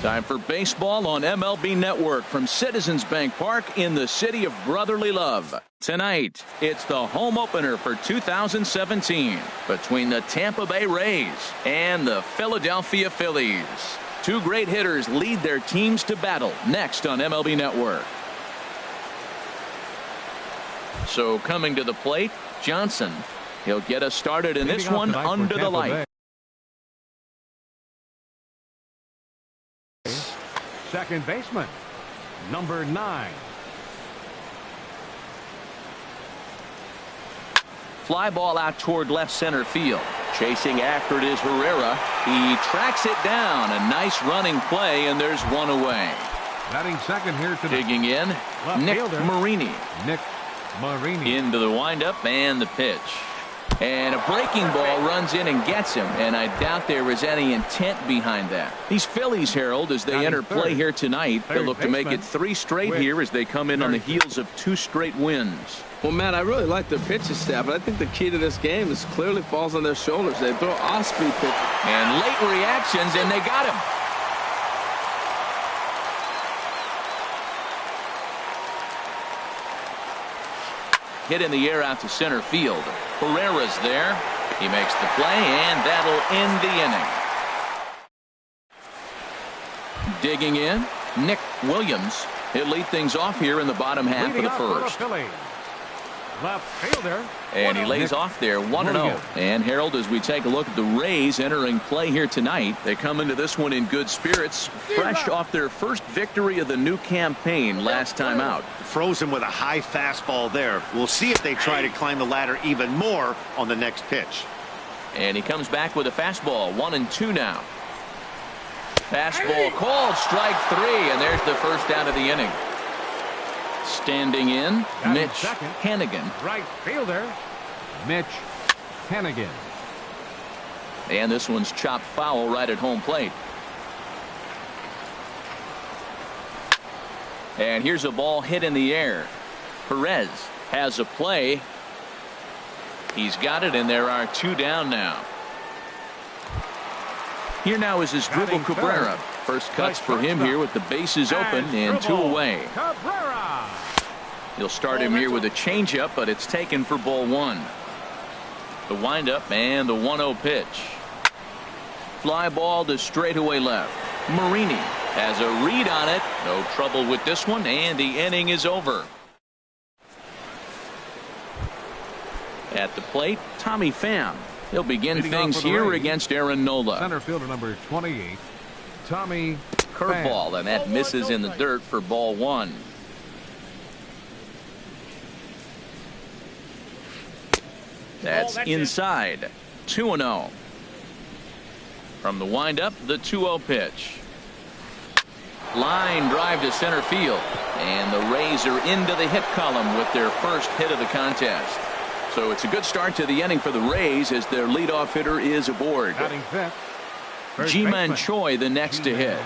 Time for baseball on MLB Network from Citizens Bank Park in the city of brotherly love. Tonight, it's the home opener for 2017 between the Tampa Bay Rays and the Philadelphia Phillies. Two great hitters lead their teams to battle next on MLB Network. So coming to the plate, Johnson. He'll get us started in this one under the light. Second baseman, number 9. Fly ball out toward left center field. Chasing after it is Herrera. He tracks it down. A nice running play, and there's one away. Batting second here today. Digging in, Nick Marini. Nick Marini. Into the windup and the pitch. And a breaking ball runs in and gets him, and I doubt there was any intent behind that. These Phillies, Harold, as they enter play here tonight, they'll look to make it 3 straight here as they come in on the heels of 2 straight wins. Well, Matt, I really like their pitching staff, but I think the key to this game is clearly falls on their shoulders. They throw off-speed pitches. And late reactions, and they got him. Hit in the air out to center field. Herrera's there. He makes the play, and that'll end the inning. Digging in, Nick Williams. He'll lead things off here in the bottom half of the first. Left fielder. And he lays off there 1-0. And Harold, as we take a look at the Rays entering play here tonight, they come into this one in good spirits, fresh off their first victory of the new campaign last time out. Frozen with a high fastball there. We'll see if they try to climb the ladder even more on the next pitch. And he comes back with a fastball. 1-2 now. Fastball called, strike 3, and there's the first out of the inning. Standing in, Mitch Hannigan. Right fielder, Mitch Hannigan. And this one's chopped foul right at home plate. And here's a ball hit in the air. Perez has a play. He's got it, and there are 2 down now. Here now is Asdrubal Cabrera. First cuts for him here with the bases open and 2 away. He'll start him here with a changeup, but it's taken for ball 1. The windup and the 1-0 pitch. Fly ball to straightaway left. Marini has a read on it. No trouble with this one, and the inning is over. At the plate, Tommy Pham. He'll begin things here against Aaron Nola. Center fielder number 28, Tommy Curveball, and that misses in the dirt for ball 1. That's inside. 2-0. From the windup, the 2-0 pitch. Line drive to center field, and the Rays are into the hit column with their first hit of the contest. So it's a good start to the inning for the Rays as their leadoff hitter is aboard. Ji-Man Choi the next to hit.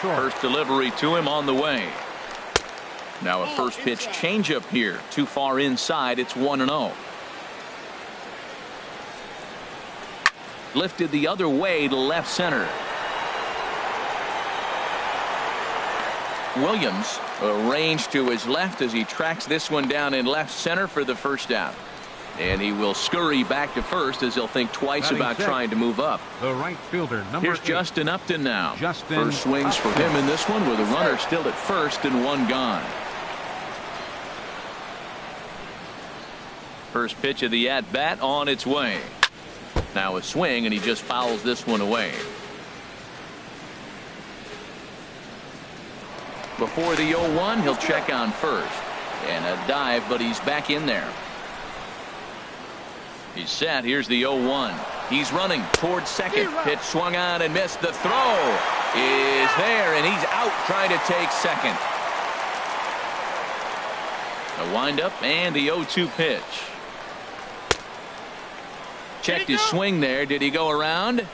First delivery to him on the way. Now a first pitch changeup here. Too far inside. It's 1-0. Lifted the other way to left center. Williams arranged to his left as he tracks this one down in left center for the first out. And he will scurry back to first as he'll think twice about trying to move up. The right fielder, number Here's 8. Justin Upton now. First swings for him in this one with a runner still at first and 1 gone. First pitch of the at-bat on its way. Now a swing, and he just fouls this one away. Before the 0-1, he'll check on first. And a dive, but he's back in there. He's set. Here's the 0-1. He's running towards second. Pitch swung on and missed. The throw is there, and he's out trying to take second. The windup and the 0-2 pitch. Checked his swing there. Did he go around?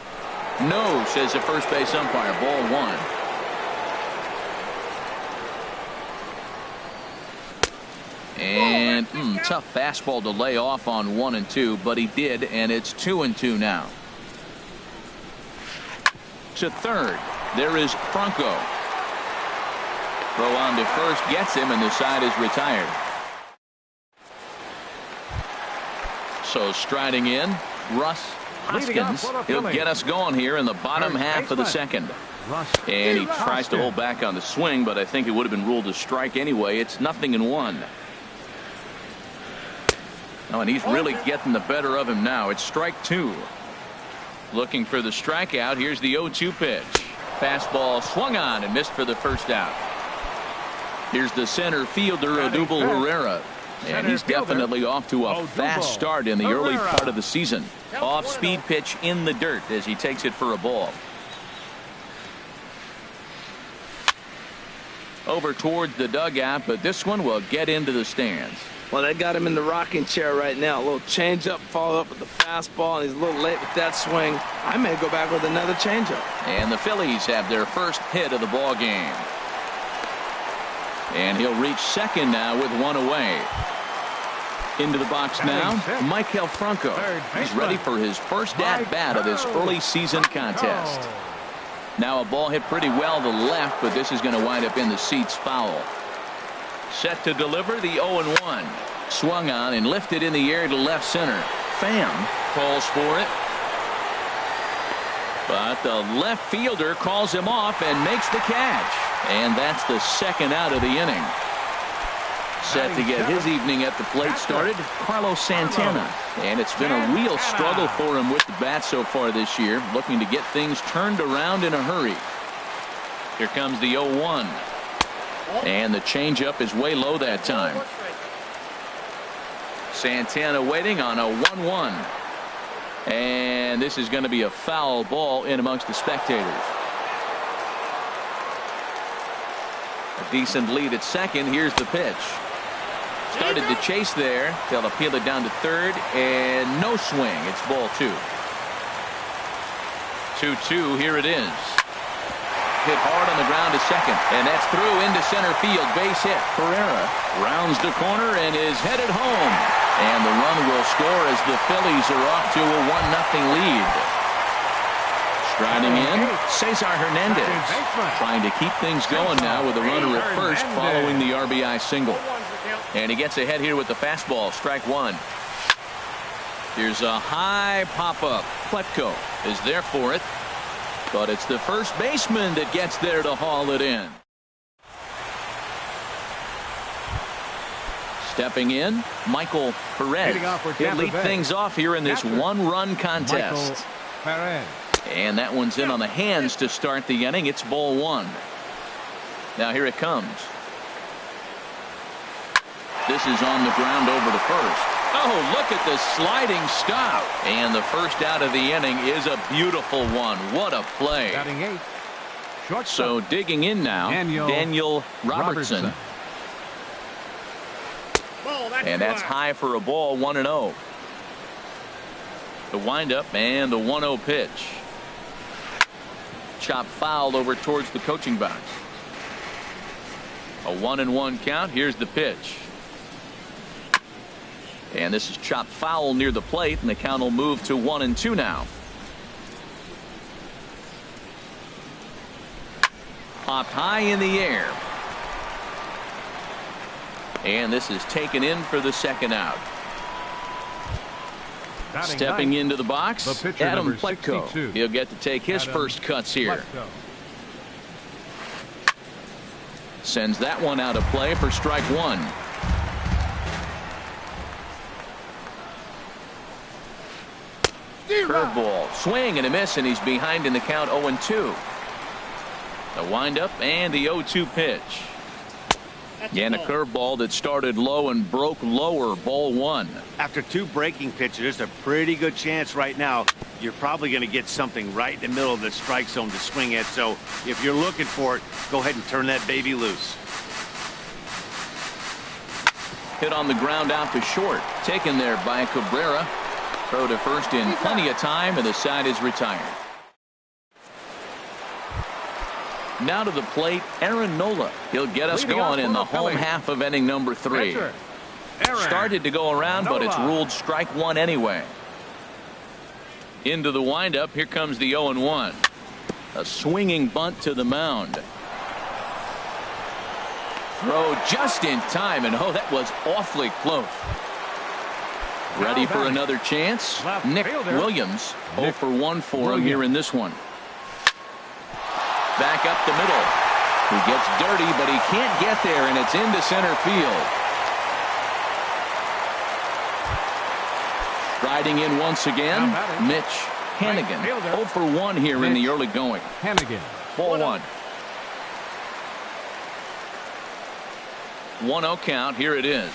No, says the first base umpire. Ball 1. And tough fastball to lay off on 1 and 2, but he did, and it's 2 and 2 now. To third, there is Franco. Throw on to first gets him, and the side is retired. So striding in, Russ Hoskins. He'll get us going here in the bottom half of the second. And he tries to hold back on the swing, but I think it would have been ruled a strike anyway. It's 0-1. Oh, and he's really getting the better of him now. It's strike 2. Looking for the strikeout. Here's the 0-2 pitch. Fastball swung on and missed for the first out. Here's the center fielder, Odubel Herrera. And he's definitely off to a fast start in the early part of the season. Off-speed pitch in the dirt as he takes it for a ball. Over towards the dugout, but this one will get into the stands. Well, they got him in the rocking chair right now. A little changeup, followed up with the fastball, and he's a little late with that swing. I may go back with another changeup. And the Phillies have their first hit of the ball game. And he'll reach second now with one away. Into the box now, Maikel Franco. He's ready for his first at-bat of this early season contest. Now a ball hit pretty well to left, but this is going to wind up in the seats foul. Set to deliver the 0-1. Swung on and lifted in the air to left center. Pham calls for it. But the left fielder calls him off and makes the catch. And that's the second out of the inning. Set to get his evening at the plate started, Carlos Santana. And it's been a real struggle for him with the bat so far this year, looking to get things turned around in a hurry. Here comes the 0-1. And the changeup is way low that time. Santana waiting on a 1-1. And this is going to be a foul ball in amongst the spectators. A decent lead at second. Here's the pitch. Started to chase there. They'll appeal it down to third, and no swing. It's ball 2. 2-2. Here it is. Hit hard on the ground to second, and that's through into center field. Base hit. Pereira rounds the corner and is headed home. And the run will score as the Phillies are off to a 1-0 lead. Striding in, Cesar Hernandez. Trying to keep things going now with a runner at first following the RBI single. And he gets ahead here with the fastball. Strike 1. Here's a high pop-up. Pletko is there for it. But it's the first baseman that gets there to haul it in. Stepping in, Michael Perez. He'll lead things off here in this one-run contest. And that one's in on the hands to start the inning. It's ball 1. Now here it comes. This is on the ground over to first. Oh, look at the sliding stop. And the first out of the inning is a beautiful one. What a play. So digging in now, Daniel Robertson. And that's high for a ball, 1-0. The windup and the 1-0 pitch. Chop foul over towards the coaching box. A 1-1 count. Here's the pitch. And this is chopped foul near the plate, and the count will move to 1-2 now. Popped high in the air. And this is taken in for the second out. Stepping into the box, Adam Pletko. He'll get to take his first cuts here. Sends that one out of play for strike 1. Curveball, swing and a miss, and he's behind in the count 0-2. The windup and the 0-2 pitch. And a curveball that started low and broke lower, ball 1. After 2 breaking pitches, there's a pretty good chance right now you're probably going to get something right in the middle of the strike zone to swing at. So if you're looking for it, go ahead and turn that baby loose. Hit on the ground out to short. Taken there by Cabrera. Throw to first in plenty of time, and the side is retired. Now to the plate, Aaron Nola. He'll get us going in the home half of inning number 3. Started to go around, but it's ruled strike 1 anyway. Into the windup. Here comes the 0-1. A swinging bunt to the mound. throw just in time, and oh, that was awfully close. Ready for another chance? Nick Williams, 0 for 1 for him here in this one. Back up the middle. He gets dirty, but he can't get there, and it's into center field. Riding in once again, Mitch Hannigan, 0 for 1 here in the early going. Hannigan. Ball 1. 1-0 count. Here it is.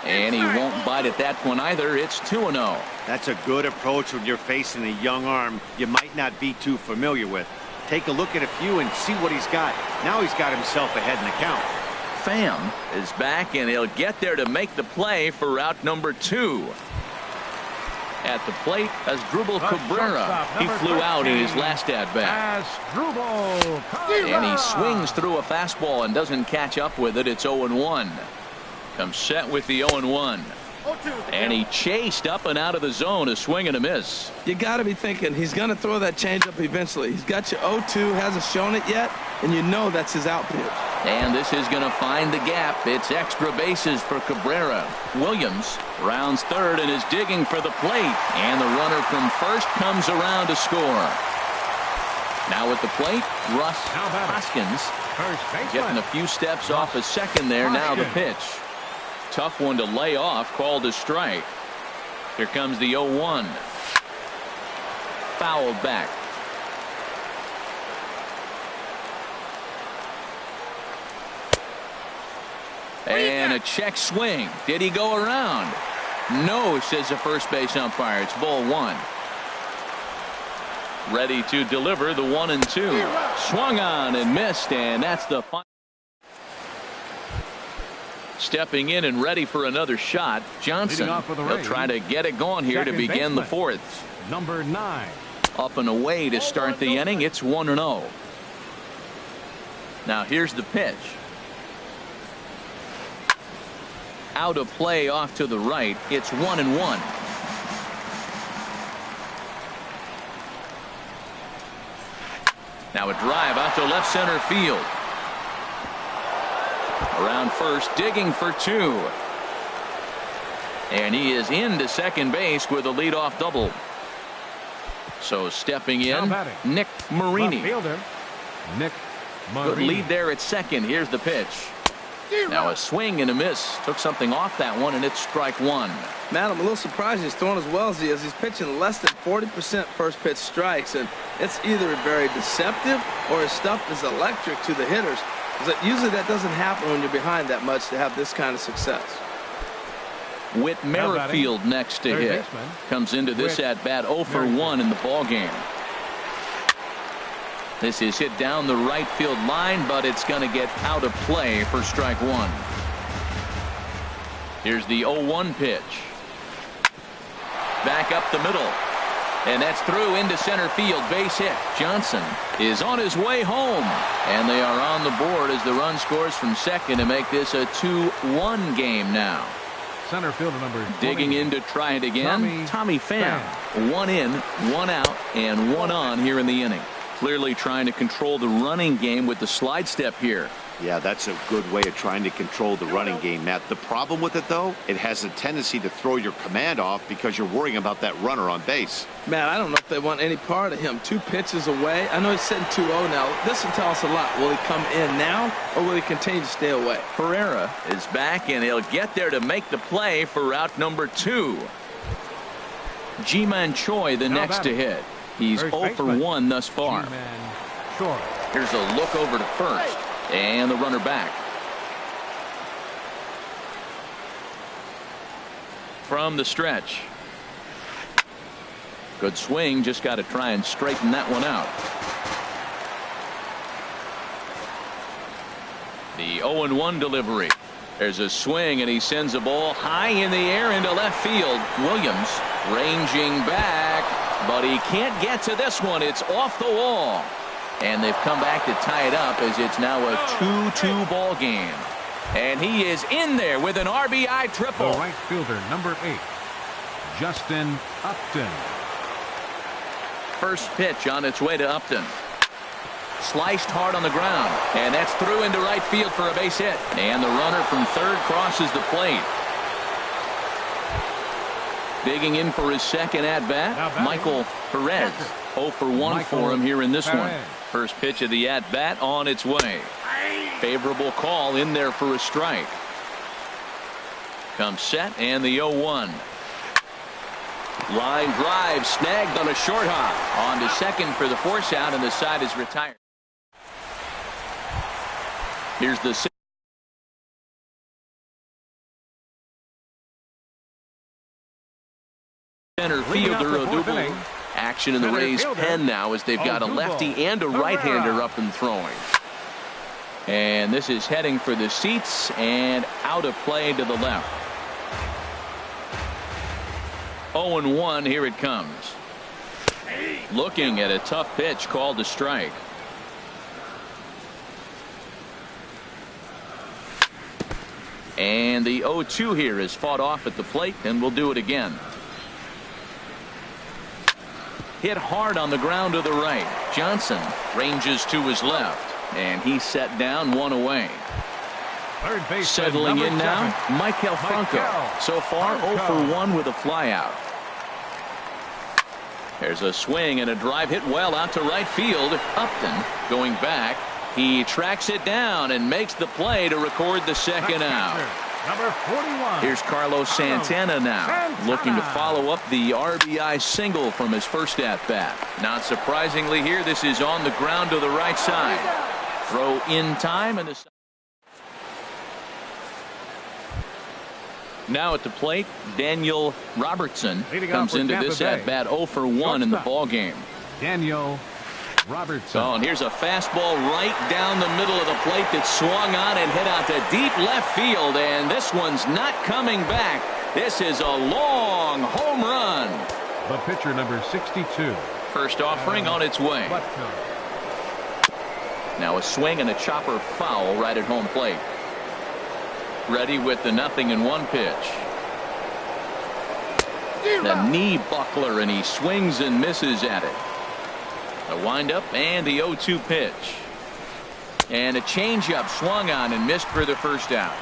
And he won't bite at that one either. It's 2-0. That's a good approach when you're facing a young arm you might not be too familiar with. Take a look at a few and see what he's got. Now he's got himself ahead in the count. Pham is back, and he'll get there to make the play for route number 2. At the plate, Asdrubal Cabrera. He flew out in his last at-bat. And he swings through a fastball and doesn't catch up with it. It's 0-1. Comes set with the 0-1. And he chased up and out of the zone, a swing and a miss. You got to be thinking he's going to throw that changeup eventually. He's got you 0-2, hasn't shown it yet, and you know that's his out pitch. And this is going to find the gap. It's extra bases for Cabrera. Williams rounds third and is digging for the plate. And the runner from first comes around to score. Now at the plate, Russ Hoskins getting a few steps off a second there. Now the pitch. Tough one to lay off, called a strike. Here comes the 0-1. Fouled back. And a check swing. Did he go around? No, says the first base umpire. It's ball 1. Ready to deliver the 1-2. Swung on and missed, and that's the final. Stepping in and ready for another shot, Johnson. He'll try to get it going here to begin the 4th. Number 9. Up and away to start the inning. It's 1-0. Now here's the pitch. Out of play off to the right. It's 1-1. Now a drive out to left center field. Around first, digging for 2. And he is into second base with a leadoff double. So stepping in, Nick Marini. Nick Marini. Good lead there at second. Here's the pitch. Now a swing and a miss. Took something off that one, and it's strike 1. Matt, I'm a little surprised he's throwing as well as he is. He's pitching less than 40% first pitch strikes, and it's either very deceptive or his stuff is electric to the hitters. Usually that doesn't happen when you're behind that much to have this kind of success. Whit Merrifield next to hit. Comes into this at-bat 0 for 1 in the ballgame. This is hit down the right field line, but it's going to get out of play for strike 1. Here's the 0-1 pitch. Back up the middle. And that's through into center field. Base hit. Johnson is on his way home. And they are on the board as the run scores from second to make this a 2-1 game now. Center fielder number 20. Digging in to try it again. Tommy Pham. 1 in, 1 out, and 1 on here in the inning. Clearly trying to control the running game with the slide step here. Yeah, that's a good way of trying to control the running game, Matt. The problem with it, though, it has a tendency to throw your command off because you're worrying about that runner on base. Matt, I don't know if they want any part of him. 2 pitches away. I know he's sitting 2-0 now. This will tell us a lot. Will he come in now, or will he continue to stay away? Pereira is back, and he'll get there to make the play for route number 2. Ji-Man Choi, the next to hit. He's 0 for 1 thus far. Here's a look over to first. And the runner back. From the stretch. Good swing. Just got to try and straighten that one out. The 0-1 delivery. There's a swing, and he sends a ball high in the air into left field. Williams ranging back, but he can't get to this one. It's off the wall. And they've come back to tie it up as it's now a 2-2 ball game. And he is in there with an RBI triple. The right fielder, number 8, Justin Upton. First pitch on its way to Upton. Sliced hard on the ground, and that's through into right field for a base hit. And the runner from third crosses the plate. Digging in for his second at-bat, Michael Perez. 0 for 1 for him here in this one. First pitch of the at-bat on its way. Favorable call in there for a strike. Comes set, and the 0-1. Line drive snagged on a short hop. On to second for the force out, and the side is retired. Here's the center fielder, Odubel. Action in the Rays' pen now as they've got a lefty and a right-hander up and throwing. And this is heading for the seats and out of play to the left. 0-1, here it comes. Looking at a tough pitch called a strike. And the 0-2 here is fought off at the plate, and we'll do it again. Hit hard on the ground to the right. Johnson ranges to his left, and he's set down, one away. Settling in now, Maikel Franco. So far 0 for 1 with a flyout. There's a swing and a drive hit well out to right field. Upton going back. He tracks it down and makes the play to record the second out. Number 41. Here's Carlos Santana now, looking to follow up the RBI single from his first at-bat. Not surprisingly here, this is on the ground to the right side. Throw in time, and the now at the plate, Daniel Robertson comes into this at-bat 0 for 1 in the ball game. Daniel Robertson. Oh, and here's a fastball right down the middle of the plate that swung on and hit out to deep left field, and this one's not coming back. This is a long home run. The pitcher, number 62. First offering on its way. Now a swing and a chopper foul right at home plate. Ready with the 0-1 pitch. The knee buckler, and he swings and misses at it. A windup and the 0-2 pitch. And a changeup swung on and missed for the first out.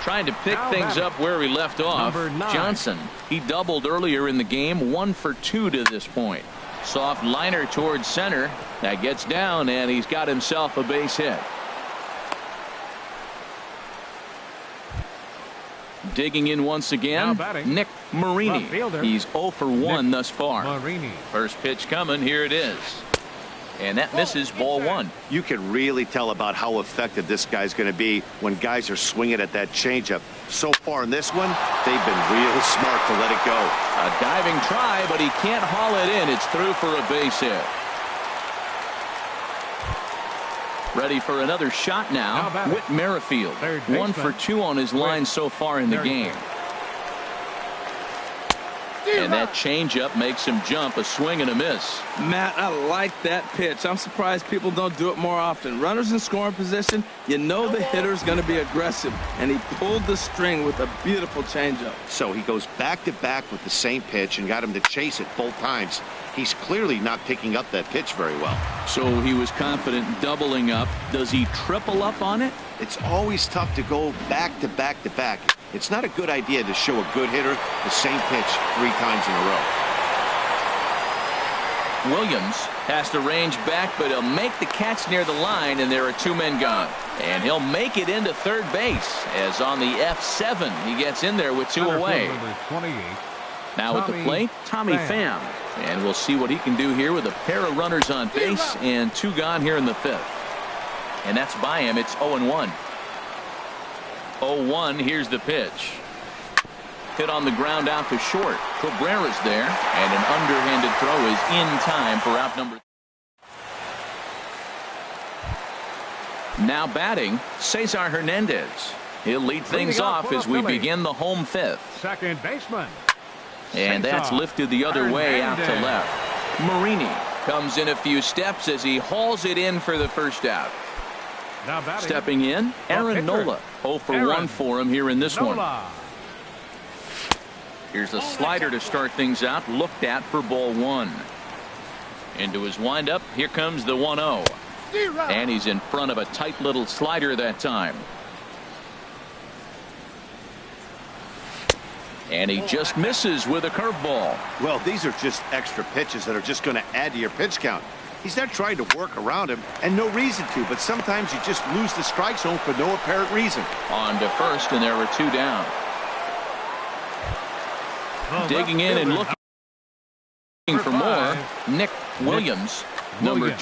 Trying to pick things up where he left off. Johnson, he doubled earlier in the game, 1 for 2 to this point. Soft liner towards center. That gets down, and he's got himself a base hit. Digging in once again, Nick Marini. He's 0 for 1 thus far. First pitch coming, here it is. And that misses, ball 1. You can really tell about how effective this guy's going to be when guys are swinging at that changeup. So far in this one, they've been real smart to let it go. A diving try, but he can't haul it in. It's through for a base hit. Ready for another shot now. Whit Merrifield, 1 for 2 on his line so far in the game. And that changeup makes him jump, a swing and a miss. Matt, I like that pitch. I'm surprised people don't do it more often. Runners in scoring position, you know the hitter's going to be aggressive, and he pulled the string with a beautiful changeup. So he goes back-to-back with the same pitch and got him to chase it both times. He's clearly not picking up that pitch very well. So he was confident doubling up. Does he triple up on it? It's always tough to go back-to-back-to-back. It's not a good idea to show a good hitter the same pitch 3 times in a row. Williams has to range back, but he'll make the catch near the line, and there are 2 men gone. And he'll make it into third base, as on the F7 he gets in there with 2 away. Now at the plate, Tommy Pham. And we'll see what he can do here with a pair of runners on base and 2 gone here in the 5th. And that's by him. It's 0-1. 0-1. Here's the pitch. Hit on the ground out to short. Cabrera's there, and an underhanded throw is in time for out number. Now batting, Cesar Hernandez. He'll lead things off as we begin the home 5th. Second baseman. And that's lifted the other way out to left. Marini comes in a few steps as he hauls it in for the first out. Stepping in, Aaron Nola. 0 for 1 for him here in this one. Here's a slider to start things out, looked at for ball 1. Into his windup. Here comes the 1-0. And he's in front of a tight little slider that time. And he just misses with a curveball. Well, these are just extra pitches that are just going to add to your pitch count. He's not trying to work around him, and no reason to, but sometimes you just lose the strike zone for no apparent reason. On to first, and there were 2 down. Digging in and looking for more, Nick Williams, number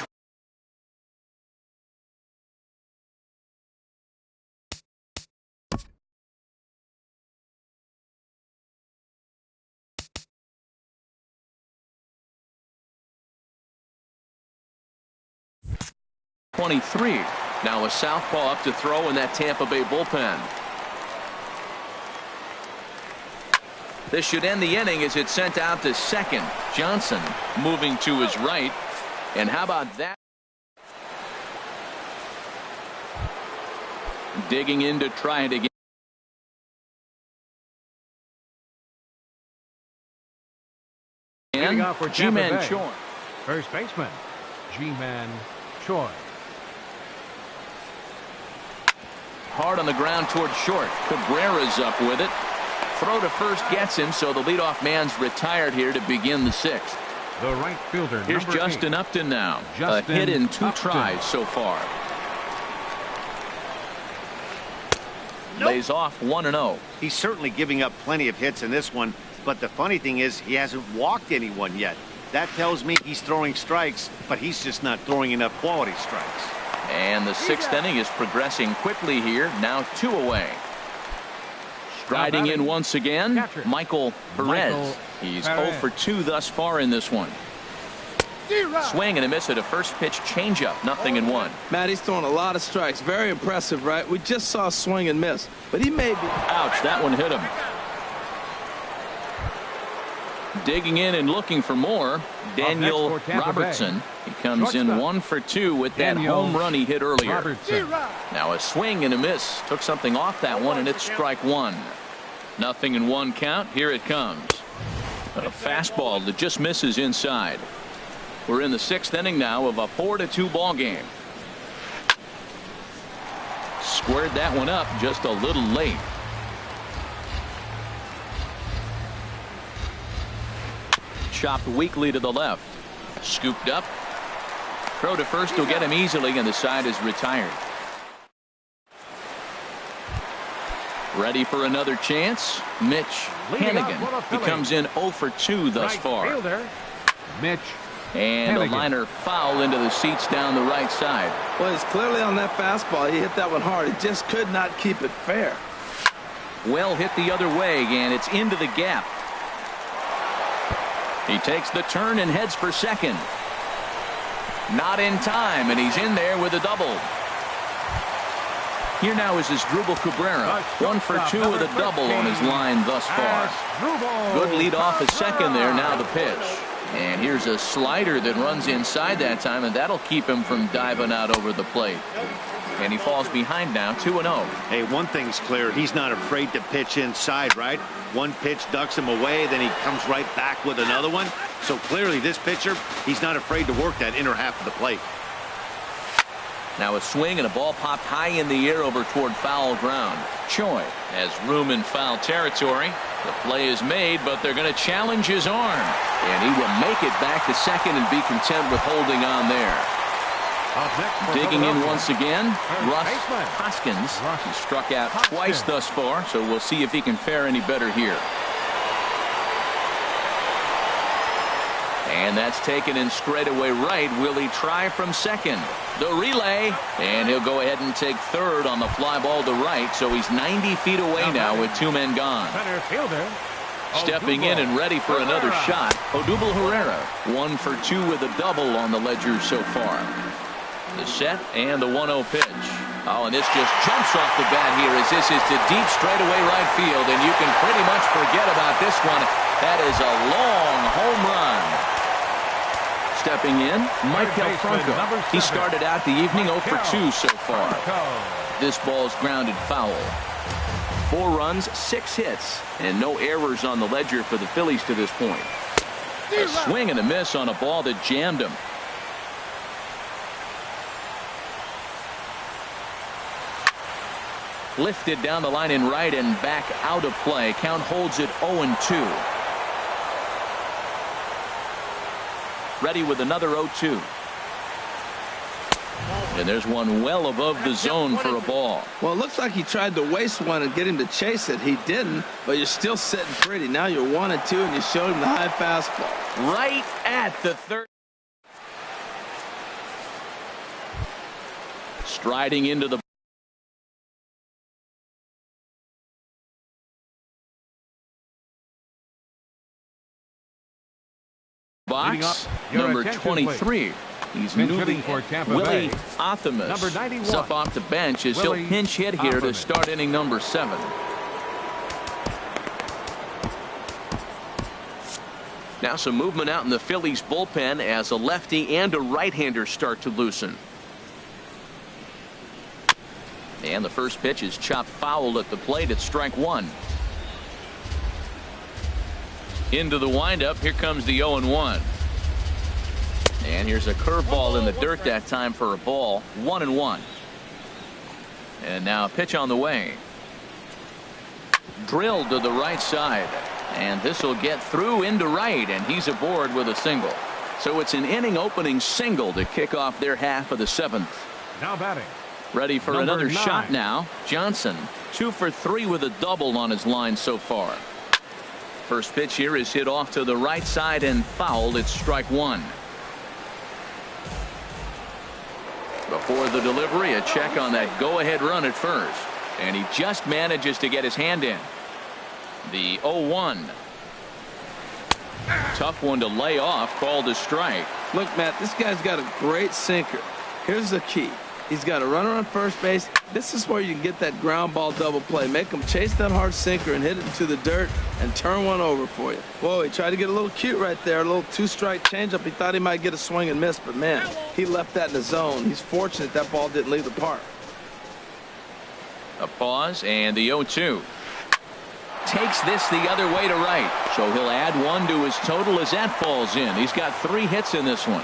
23. Now a southpaw up to throw in that Tampa Bay bullpen. This should end the inning as it's sent out to second. Johnson moving to his right. And how about that? Digging in to try it again. And G-Man Choi. First baseman, G-Man Choi. Hard on the ground toward short. Cabrera's up with it. Throw to first gets him, so the leadoff man's retired here to begin the 6th. The right fielder. Here's Justin 8. Upton now. Justin a hit in 2 Upton. tries so far. Lays off 1-0. He's certainly giving up plenty of hits in this one, but the funny thing is he hasn't walked anyone yet. That tells me he's throwing strikes, but he's just not throwing enough quality strikes. And the 6th inning is progressing quickly here. Now 2 away. Striding in once again, Michael Perez. He's 0 for 2 thus far in this one. Swing and a miss at a first pitch changeup. 0-1. Matt, he's throwing a lot of strikes. Very impressive, right? We just saw a swing and miss, but he may be. Ouch, that one hit him. Digging in and looking for more, Daniel Robertson. He comes in 1 for 2 with that home run he hit earlier. Now a swing and a miss. Took something off that one, and it's strike 1. 0-1 count. Here it comes. A fastball that just misses inside. We're in the 6th inning now of a 4-2 ball game. Squared that one up just a little late. Chopped weakly to the left. Scooped up. Throw to first will get him easily, and the side is retired. Ready for another chance. Mitch Hannigan. He comes in 0 for 2 thus far. Mitch and a liner foul into the seats down the right side. Well, he's clearly on that fastball. He hit that one hard. He just could not keep it fair. Well hit the other way, and it's into the gap. He takes the turn and heads for second. Not in time, and he's in there with a double. Here now is Asdrubal Cabrera. 1 for 2 with a double on his line thus far. Good lead off at second there. Now the pitch. And here's a slider that runs inside that time, and that'll keep him from diving out over the plate. And he falls behind now, 2-0. Hey, one thing's clear. He's not afraid to pitch inside, right? One pitch ducks him away, then he comes right back with another one. So clearly this pitcher, he's not afraid to work that inner half of the plate. Now a swing and a ball popped high in the air over toward foul ground. Choi has room in foul territory. The play is made, but they're going to challenge his arm. And he will make it back to second and be content with holding on there. Digging in once again, Russ Hoskins. He struck out twice thus far, so we'll see if he can fare any better here. And that's taken in straightaway right. Will he try from second? The relay, and he'll go ahead and take third on the fly ball to right, so he's 90 feet away now with 2 men gone. Center fielder. Stepping in and ready for another shot, Odubel Herrera. 1 for 2 with a double on the ledger so far. The set and the 1-0 pitch. Oh, and this just jumps off the bat here as this is to deep straightaway right field, and you can pretty much forget about this one. That is a long home run. Stepping in, Michael Franco. He started out the evening 0 for 2 so far. This ball's grounded foul. 4 runs, 6 hits, and no errors on the ledger for the Phillies to this point. A swing and a miss on a ball that jammed him. Lifted down the line in right and back out of play. Count holds it 0-2. Ready with another 0-2. And there's one well above the zone for a ball. Well, it looks like he tried to waste one and get him to chase it. He didn't, but you're still sitting pretty. Now you're 1-2, and you showed him the high fastball. Right at the third. Striding into the box, number 23. He's newly for Tampa Willie Bay. Optimus. Number 91. Stuff off the bench as Willie he'll pinch hit here Optimus. to start inning number 7. Now some movement out in the Phillies bullpen as a lefty and a right-hander start to loosen. And the first pitch is chopped foul at the plate at strike 1. Into the windup. Here comes the 0-1. And here's a curveball in the dirt that time for a ball. 1-1. And now a pitch on the way. Drilled to the right side. And this will get through into right, and he's aboard with a single. So it's an inning opening single to kick off their half of the 7th. Now batting. Ready for Number another 9. shot now. Johnson 2 for 3 with a double on his line so far. First pitch here is hit off to the right side and fouled. It's strike 1. Before the delivery, a check on that go-ahead run at first. And he just manages to get his hand in. The 0-1. Tough one to lay off, called a strike. Look, Matt, this guy's got a great sinker. Here's the key. He's got a runner on first base. This is where you can get that ground ball double play. Make him chase that hard sinker and hit it into the dirt and turn one over for you. Whoa, he tried to get a little cute right there. A little 2-strike changeup. He thought he might get a swing and miss, but man, he left that in the zone. He's fortunate that ball didn't leave the park. A pause and the 0-2. Takes this the other way to right. So he'll add 1 to his total as that falls in. He's got 3 hits in this one.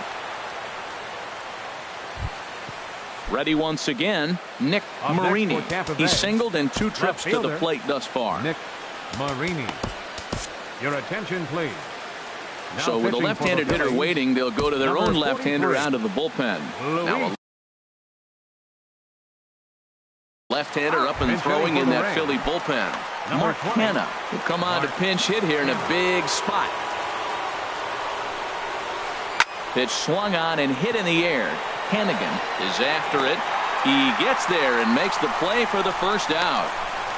Ready once again, Nick Marini. He's singled in 2 trips to the plate thus far. Nick Marini. Your attention, please. Now So with a pitching left-handed for the hitter Phillies, waiting, they'll go to their number own left-hander 43. out of the bullpen. Now a left-hander up and throwing in that Philly bullpen. Number Mark 20. Hanna will come on to pinch hit here in a big spot. Pitch swung on and hit in the air. Hennigan is after it. He gets there and makes the play for the first out.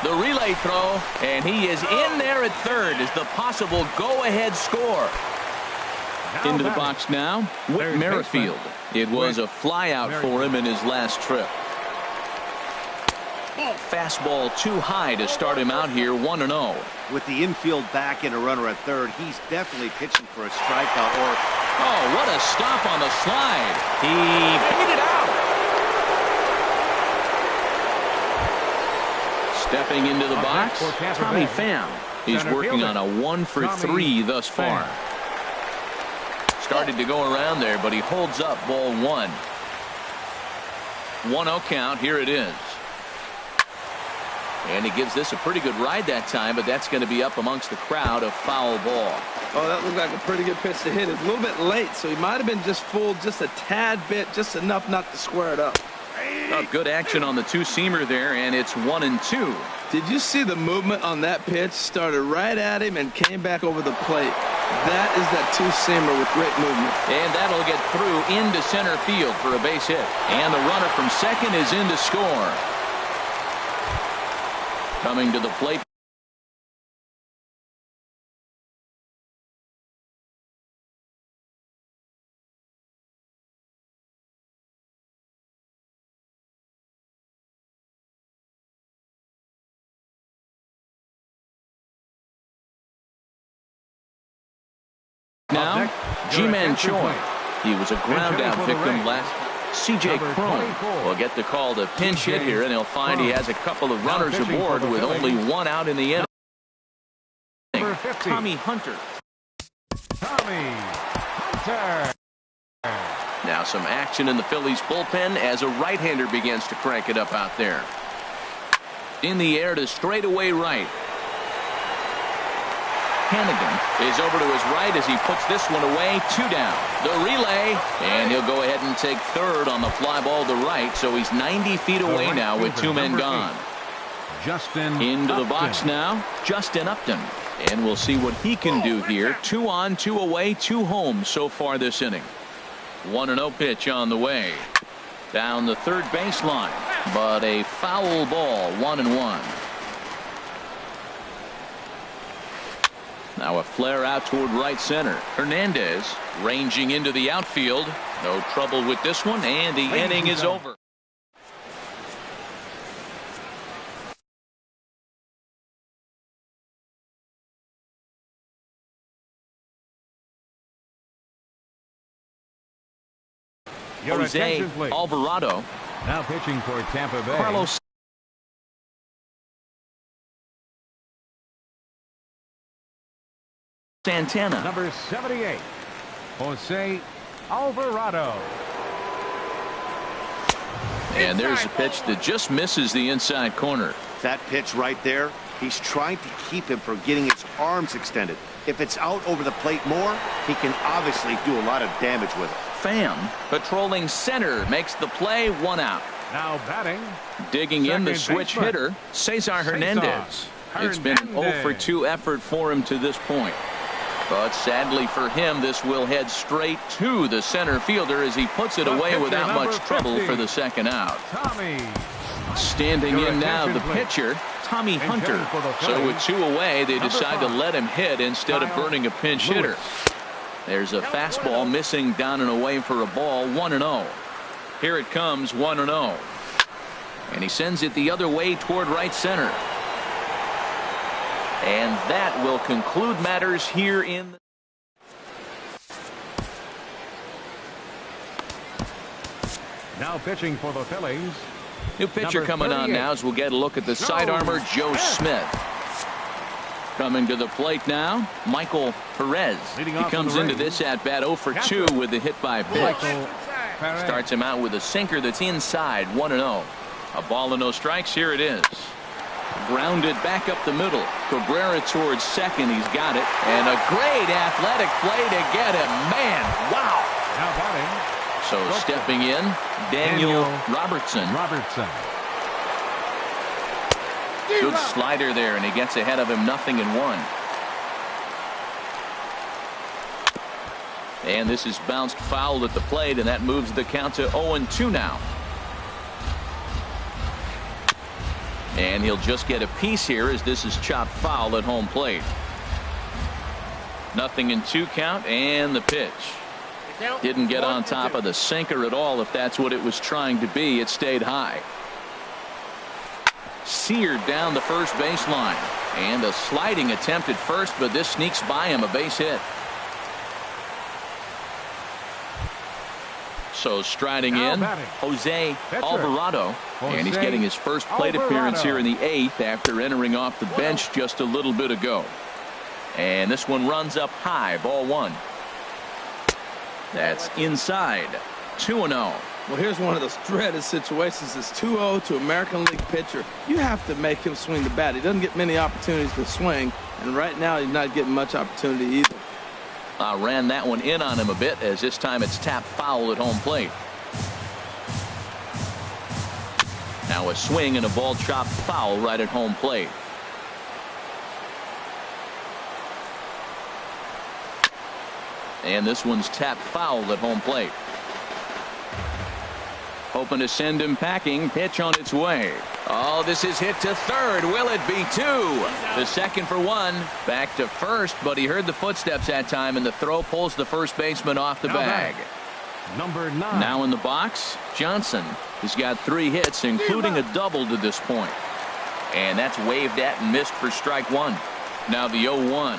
The relay throw, and he is in there at third as the possible go-ahead score. Now Into the batting. box now, Whit Third Merrifield. It was a flyout for him in his last trip. Fastball too high to start him out here 1-0. With the infield back and a runner at third, he's definitely pitching for a strikeout or... Oh, what a stop on the slide. He beat it out. Stepping into the box, for Tampa Tommy Bay. Pham. He's Center working fielder, on a 1 for Tommy 3 thus far. Pham. Started to go around there, but he holds up ball 1. 1-0 count. Here it is. And he gives this a pretty good ride that time, but that's going to be up amongst the crowd. A foul ball. Oh, that looked like a pretty good pitch to hit. It's a little bit late, so he might have been just fooled just a tad bit, just enough not to square it up. Oh, good action on the 2-seamer there, and it's 1-2. Did you see the movement on that pitch? Started right at him and came back over the plate. That is that 2-seamer with great movement. And that'll get through into center field for a base hit. And the runner from second is in to score. Coming to the plate. Now, G-Man Choi. He was a ground-out victim last. C.J. Cron will get the call to pinch hit here, and he'll find he has a couple of runners aboard with only 1 out in the inning. Tommy Hunter. Tommy Hunter. Now some action in the Phillies bullpen as a right-hander begins to crank it up out there. In the air to straightaway right. Hannigan is over to his right as he puts this one away. 2 down. The relay, and he'll go ahead and take third on the fly ball to right, so he's 90 feet away now with 2 men gone. Justin into the Upton. box now, Justin Upton. And we'll see what he can do here. 2 on, 2 away, 2 home so far this inning. 1-0 pitch on the way. Down the third baseline, but a foul ball, 1-1. Now a flare out toward right center. Hernandez ranging into the outfield. No trouble with this one, and the inning is over. Your Jose attention, please. Alvarado. Now pitching for Tampa Bay. Carlos Santana. Number 78, Jose Alvarado. And there's a pitch that just misses the inside corner. That pitch right there, he's trying to keep him from getting his arms extended. If it's out over the plate more, he can obviously do a lot of damage with it. Pham patrolling center makes the play. 1 out. Now batting. Digging in the Second switch baseman. hitter, Cesar Hernandez. It's been an 0 for 2 effort for him to this point. But sadly for him, this will head straight to the center fielder as he puts it The away pitcher, without much number trouble 50. for the second out. Tommy. Standing Your in now, the attention, please. pitcher, Tommy Hunter. hitting for the So with Phillies, 2 away, they number decide to 5, let him hit instead of Kyle burning a pinch Lewis. hitter. There's a fastball missing down and away for a ball. 1-0. Here it comes, 1-0. And he sends it the other way toward right center. And that will conclude matters here in the Now pitching for the Phillies. new pitcher Number coming on 38. now as we'll get a look at the sidearmer, Joe Smith. Coming to the plate now, Michael Perez. Leading He off comes for the into Rays. this at bat 0 for 2 with the hit by pitch. Michael Perez. Starts him out with a sinker that's inside. 1-0. A ball and no strikes. Here it is. Grounded back up the middle. Cabrera towards second. He's got it. And a great athletic play to get him. Man, wow. Now batting. So stepping in, Daniel Robertson. Robertson. Good slider there, and he gets ahead of him. 0-1. And this is bounced foul at the plate, and that moves the count to 0-2 now. And he'll just get a piece here as this is chopped foul at home plate. 0-2 count, and the pitch. Didn't get on top of the sinker at all. If that's what it was trying to be, it stayed high. Seared down the first baseline. And a sliding attempt at first, but this sneaks by him, a base hit. So striding Now in, batting. Jose Pitcher. Alvarado. And he's Jose getting his first plate appearance Alvarado. here in the 8th after entering off the bench just a little bit ago. And this one runs up high, ball 1. That's inside. 2-0. Well, here's one of those dreaded situations. It's 2-0 to American League pitcher. You have to make him swing the bat. He doesn't get many opportunities to swing, and right now he's not getting much opportunity either. Ran that one in on him a bit as this time it's tapped foul at home plate. Now a swing and a ball chopped foul right at home plate. And this one's tapped foul at home plate. Hoping to send him packing. Pitch on its way. Oh, this is hit to third. Will it be 2? The second for 1. Back to first, but he heard the footsteps that time, and the throw pulls the first baseman off the Now bag. Number 9. Now in the box, Johnson. He's got 3 hits, including a double to this point. And that's waved at and missed for strike 1. Now the 0-1.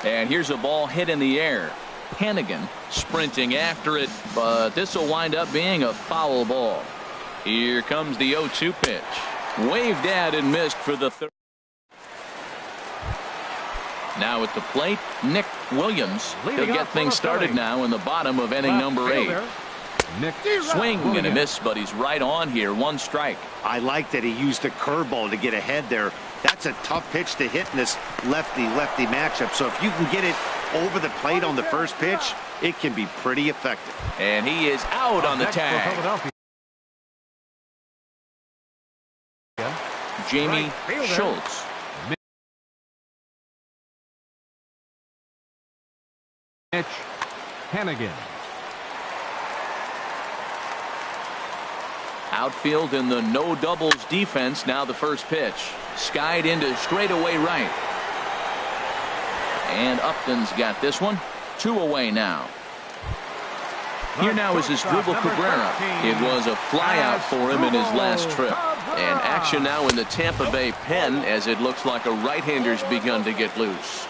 And here's a ball hit in the air. Hannigan sprinting after it, but this will wind up being a foul ball. Here comes the 0-2 pitch. Waved at and missed for the third. Now at the plate, Nick Williams. He'll Leading get up for things the started filling. now in the bottom of inning number 8. Nick Swing and a Williams. miss, but he's right on here. 1 strike. I like that he used the curveball to get ahead there. That's a tough pitch to hit in this lefty-lefty matchup. So if you can get it over the plate on the first pitch, it can be pretty effective. And he is out on the Next for tag. Philadelphia. Jamie Right fielder. Schultz. Mitch Hannigan. Outfield in the no doubles defense. Now the first pitch. Skied into straightaway right. And Upton's got this one. 2 away now. Here now is his dribble Cabrera. It was a flyout for him in his last trip. And action now in the Tampa Bay pen as it looks like a right-hander's begun to get loose.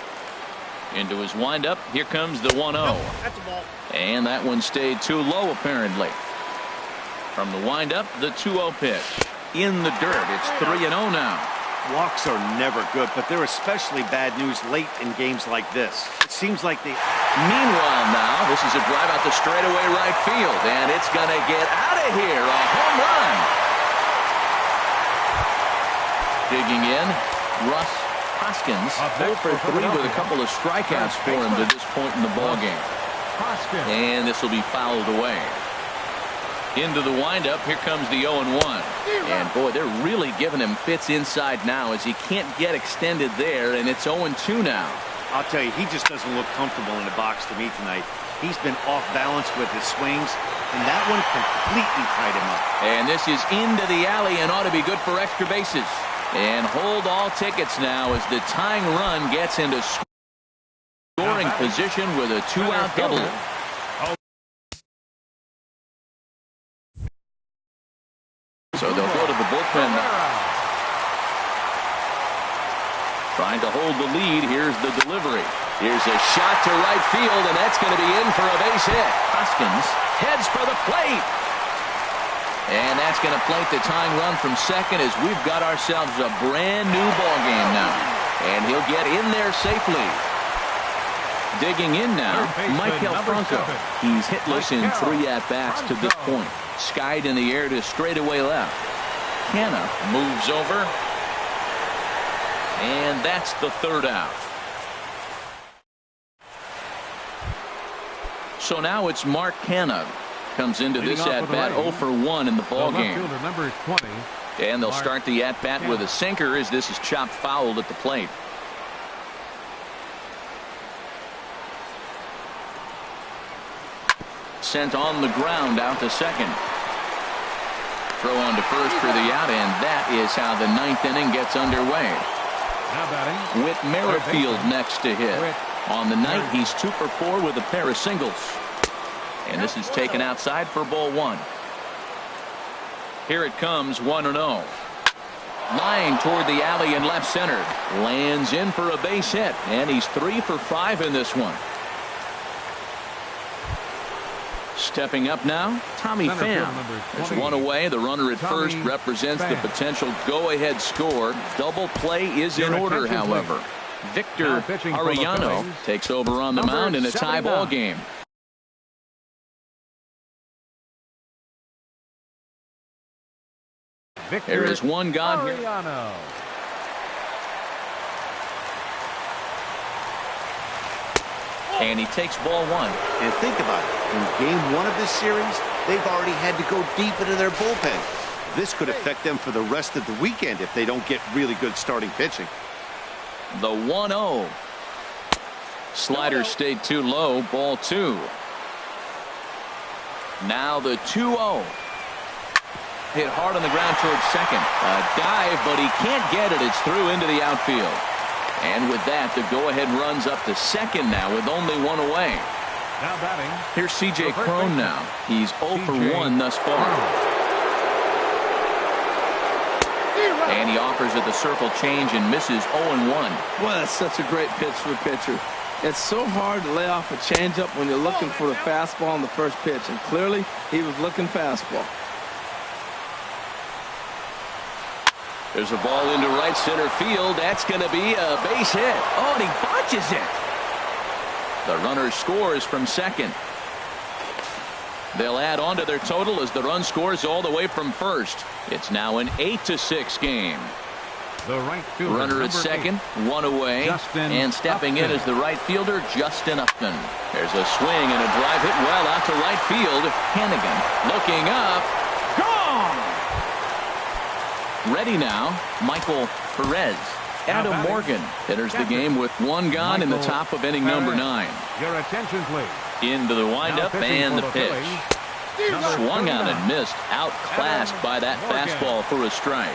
Into his windup. Here comes the 1-0. That's a ball. And that one stayed too low apparently. From the windup, the 2-0 pitch. In the dirt. It's 3-0 now. Walks are never good, but they're especially bad news late in games like this. It seems like they... Meanwhile now, this is a drive out the straightaway right field, and it's going to get out of here. A home run. Digging in, Russ Hoskins, 0 for 3 with a couple of strikeouts for him to this point in the ballgame. Hoskins. And this will be fouled away. Into the windup, here comes the 0-1. And boy, they're really giving him fits inside now as he can't get extended there, and it's 0-2 now. I'll tell you, he just doesn't look comfortable in the box to me tonight. He's been off balance with his swings, and that one completely tied him up. And this is into the alley and ought to be good for extra bases. And hold all tickets now as the tying run gets into scoring position with a 2-out double. So they'll go to the bullpen now. Trying to hold the lead. Here's the delivery. Here's a shot to right field, and that's going to be in for a base hit. Hoskins heads for the plate. And that's going to plate the tying run from second as we've got ourselves a brand new ball game now. And he'll get in there safely. Digging in now, Michael Franco. He's hitless in 3 at-bats to this point. Skied in the air to straightaway left. Canna moves over. And that's the 3rd out. So now it's Mark Canna. Comes into this at-bat 0 for 1 in the ballgame. Number 20. And they'll start the at-bat with a sinker as this is chopped fouled at the plate. Sent on the ground out to second. Throw on to first for the out, and that is how the 9th inning gets underway. Now batting. Whit Merrifield next to hit. On the night, he's 2 for 4 with a pair of singles. And this is taken outside for ball 1. Here it comes, 1-0. Line toward the alley in left center. Lands in for a base hit, and he's 3 for 5 in this one. Stepping up now, Tommy Pham. There's 1 away. The runner at first represents the potential go-ahead score. Double play is in order, however. Victor Arellano takes over on the mound in a tie ball game. There is one gone here. And he takes ball 1. And think about it. In game 1 of this series, they've already had to go deep into their bullpen. This could affect them for the rest of the weekend if they don't get really good starting pitching. The 1-0. Slider stayed too low. Ball 2. Now the 2-0. Hit hard on the ground towards second. A dive, but he can't get it. It's through into the outfield. And with that, the go-ahead runs up to second now with only 1 away. Now batting. Here's C.J. Cron now. He's 0 for 1 thus far. And he offers at the circle change and misses 0-1. Well, that's such a great pitch for a pitcher. It's so hard to lay off a changeup when you're looking for the fastball on the first pitch. And clearly, he was looking fastball. There's a ball into right center field. That's going to be a base hit. Oh, and he botches it. The runner scores from second. They'll add on to their total as the run scores all the way from first. It's now an 8-6 game. The right fielder, runner at second, 1 away, and stepping in is the right fielder, Justin Upton. There's a swing and a drive hit well out to right field. Hannigan looking up. Gone! Ready now, Michael Perez. Adam Morgan enters the game with 1 gone in the top of inning number 9. Your attention, please. Into the windup and the pitch. Swung on and missed. Outclassed by that fastball for a strike.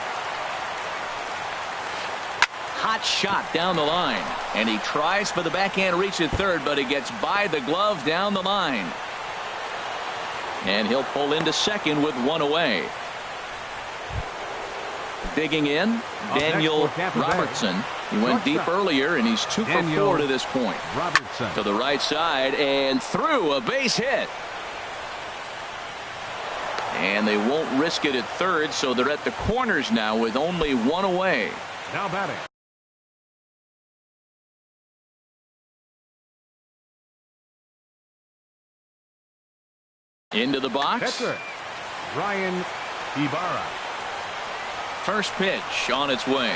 Hot shot down the line. And he tries for the backhand reach at third, but he gets by the glove down the line. And he'll pull into second with 1 away. Digging in, Daniel Robertson. He went deep earlier, and he's 2 for 4 to this point. Robertson. To the right side, and through a base hit. And they won't risk it at third, so they're at the corners now with only 1 away. Now batting. Into the box. Catcher, Ryan Ibarra. First pitch on its way.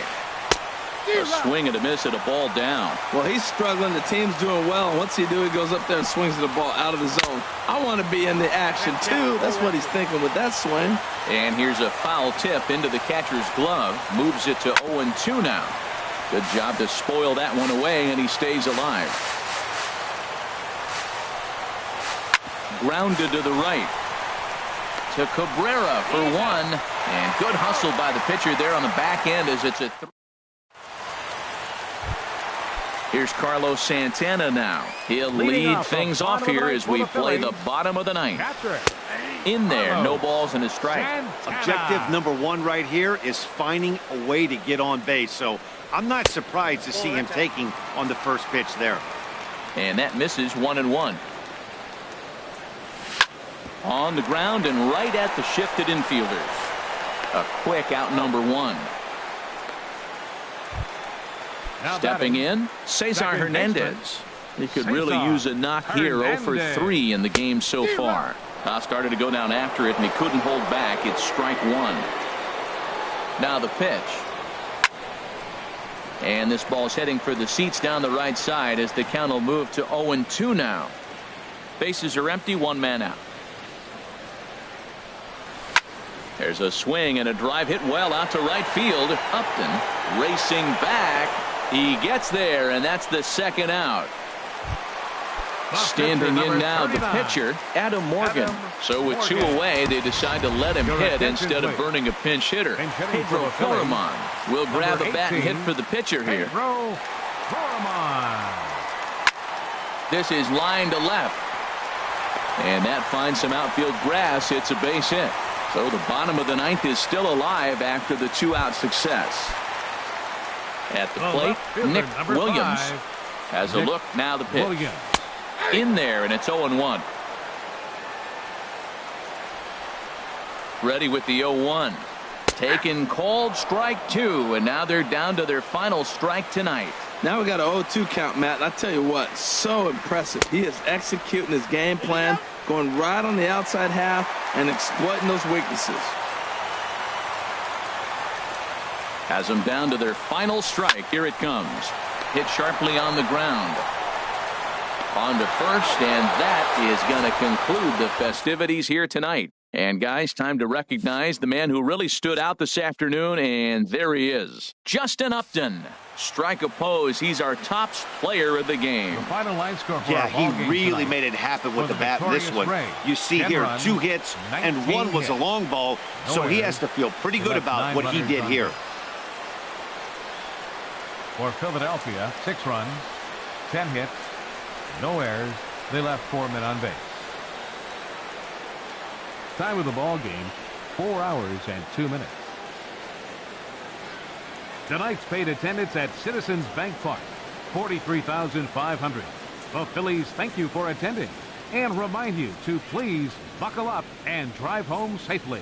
A swing and a miss at a ball down. Well, he's struggling. The team's doing well. And what's he do? He goes up there and swings at the ball out of the zone. I want to be in the action, too. That's what he's thinking with that swing. And here's a foul tip into the catcher's glove. Moves it to 0-2 now. Good job to spoil that one away, and he stays alive. Grounded to the right. To Cabrera for 1. And good hustle by the pitcher there on the back end as it's a 3. Here's Carlos Santana now. He'll lead things off here as we play the bottom of the 9th. In there, no balls and a strike. Objective number 1 right here is finding a way to get on base. So I'm not surprised to see him taking on the first pitch there. And that misses 1-1. On the ground and right at the shifted infielders. A quick out number 1. Now Stepping batting. in, Cesar Hernandez. He could really Cesar use a knock here. 0 for 3 in the game so far. Started to go down after it, and he couldn't hold back. It's strike 1. Now the pitch. And this ball's heading for the seats down the right side as the count will move to 0-2 now. Bases are empty, 1 man out. There's a swing and a drive hit well out to right field. Upton racing back. He gets there, and that's the 2nd out. Standing in now, the pitcher, Adam Morgan. So with 2 away, they decide to let him hit instead of burning a pinch hitter. Pedro Coromon will grab a bat and hit for the pitcher here. This is line to left. And that finds some outfield grass. It's a base hit. So the bottom of the 9th is still alive after the 2-out success. At the plate, Nick Williams has a look. Now the pitch. In there, and it's 0-1. Ready with the 0-1. Taken, called, strike 2, and now they're down to their final strike tonight. Now we got an 0-2 count, Matt, and I tell you what, so impressive. He is executing his game plan, going right on the outside half and exploiting those weaknesses. Has them down to their final strike. Here it comes. Hit sharply on the ground. On to first, and that is going to conclude the festivities here tonight. And guys, time to recognize the man who really stood out this afternoon, and there he is. Justin Upton. Strike opposed. He's our top player of the game. The final line score for Yeah, our ball he game really tonight made it happen with was the bat in this one. Ray. You see 10 here, runs, 2 hits, and 19 1 was a hits. long ball, so No he errors. has to feel pretty He good left about 9 what he runners did on here. base. For Philadelphia, 6 runs, 10 hits, no errors. They left 4 men on base. Time of the ball game, 4 hours and 2 minutes. Tonight's paid attendance at Citizens Bank Park, 43,500. The Phillies thank you for attending and remind you to please buckle up and drive home safely.